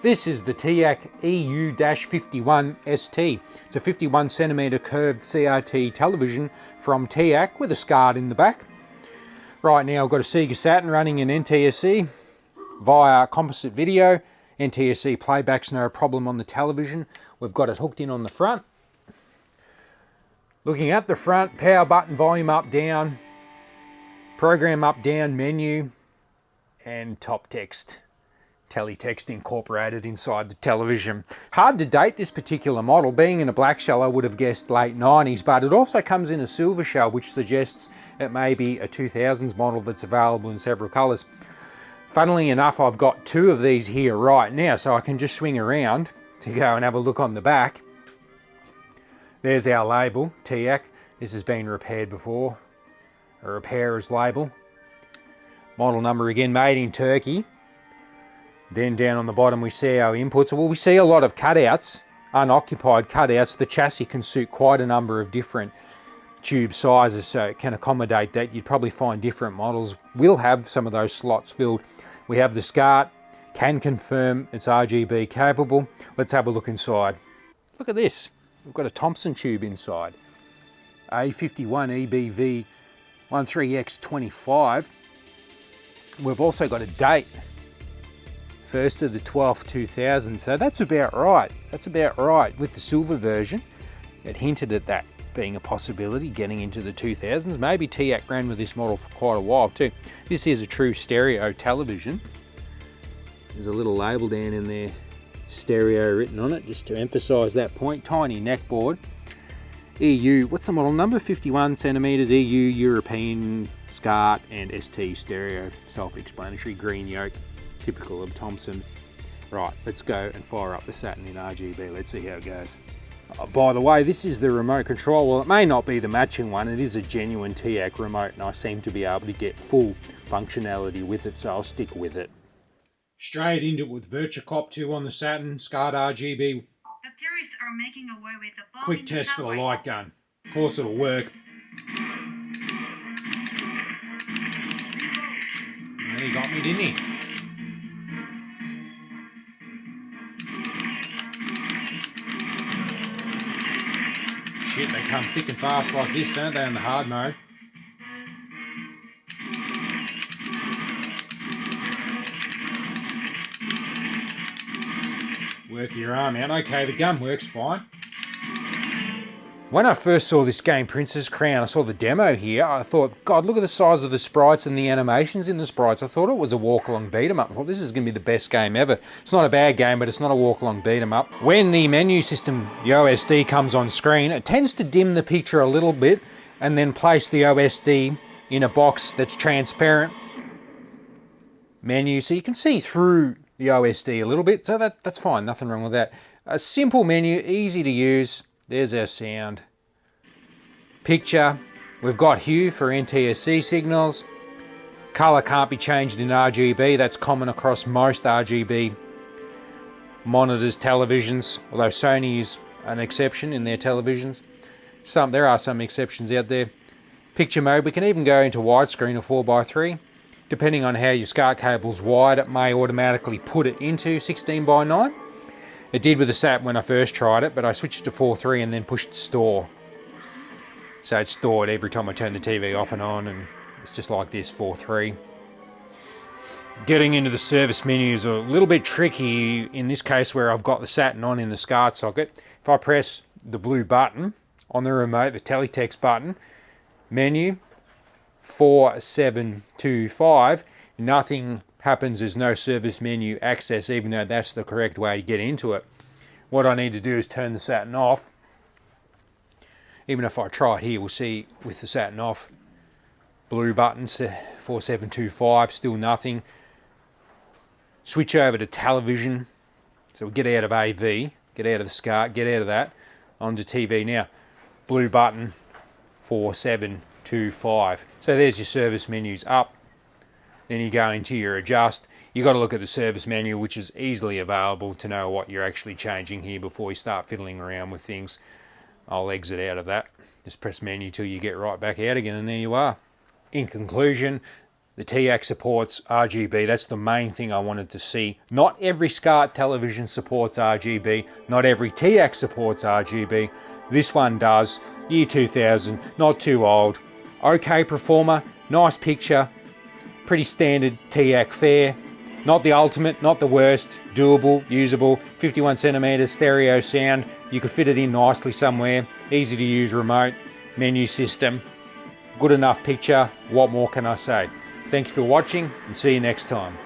This is the Teac EU-51ST. It's a 51cm curved CRT television from Teac with a SCART in the back. Right now I've got a Sega Saturn running in NTSC via composite video. NTSC playback's no problem on the television. We've got it hooked in on the front. Looking at the front, power button, volume up, down, program up, down, menu, and top text. Teletext incorporated inside the television. Hard to date this particular model. Being in a black shell I would have guessed late 90s, but it also comes in a silver shell, which suggests it may be a 2000s model that's available in several colours. Funnily enough, I've got two of these here right now, so I can just swing around to go and have a look on the back. There's our label, Teac. This has been repaired before, a repairer's label. Model number again, made in Turkey. Then down on the bottom we see our inputs. Well, we see a lot of cutouts, unoccupied cutouts. The chassis can suit quite a number of different tube sizes, so it can accommodate that. You'd probably find different models will have some of those slots filled. We have the SCART, can confirm it's RGB capable. Let's have a look inside. Look at this. We've got a Thomson tube inside. A51 EBV 13X25. We've also got a date. 1st of the 12th 2000, so that's about right. That's about right with the silver version. It hinted at that being a possibility getting into the 2000s. Maybe Teac ran with this model for quite a while too. This is a true stereo television. There's a little label down in there, stereo written on it, just to emphasize that point. Tiny neck board. EU, what's the model number? 51cm, EU, European, SCART and ST stereo. Self-explanatory, green yoke. Typical of Thomson. Right, let's go and fire up the Saturn in RGB. Let's see how it goes. By the way, this is the remote control. Well, it may not be the matching one. It is a genuine Teac remote, and I seem to be able to get full functionality with it, so I'll stick with it. Straight into it with VirtuaCop 2 on the Saturn, SCART RGB. The tourists are making away with the bomb. Quick test for the light gun. Of course it'll work. Well, he got me, didn't he? Shit, they come thick and fast like this, don't they, in the hard mode? Work your arm out. Okay, the gun works fine. When I first saw this game, Princess Crown, I saw the demo here, I thought, God, look at the size of the sprites and the animations in the sprites. I thought it was a walk-along beat-em-up. I thought this is going to be the best game ever. It's not a bad game, but it's not a walk-along beat-em-up. When the menu system, the OSD, comes on screen, it tends to dim the picture a little bit and then place the OSD in a box that's transparent menu, so you can see through the OSD a little bit, so that's fine, nothing wrong with that. A simple menu, easy to use. There's our sound. Picture, we've got hue for NTSC signals. Colour can't be changed in RGB, that's common across most RGB monitors, televisions, although Sony is an exception in their televisions. There are some exceptions out there. Picture mode, we can even go into widescreen or 4:3. Depending on how your SCART cable's wired, it may automatically put it into 16:9. It did with the Sat when I first tried it, but I switched to 4:3 and then pushed store. So it's stored every time I turn the TV off and on, and it's just like this, 4:3. Getting into the service menu is a little bit tricky in this case where I've got the Saturn on in the SCART socket. If I press the blue button on the remote, the teletext button, menu, 4725, nothing happens. There's no service menu access, even though that's the correct way to get into it. What I need to do is turn the Saturn off. Even if I try it here, we'll see with the Saturn off. Blue buttons, 4725, still nothing. Switch over to television. So we get out of AV, get out of the SCART, get out of that, onto TV now. Blue button, 4725. So there's your service menus up. Then you go into your adjust. You've got to look at the service menu, which is easily available to know what you're actually changing here before you start fiddling around with things. I'll exit out of that. Just press menu till you get right back out again, and there you are. In conclusion, the Teac supports RGB. That's the main thing I wanted to see. Not every SCART television supports RGB. Not every Teac supports RGB. This one does. Year 2000, not too old. Okay performer, nice picture. Pretty standard Teac fare. Not the ultimate, not the worst. Doable, usable, 51cm stereo sound. You could fit it in nicely somewhere. Easy to use remote, menu system. Good enough picture. What more can I say? Thanks for watching and see you next time.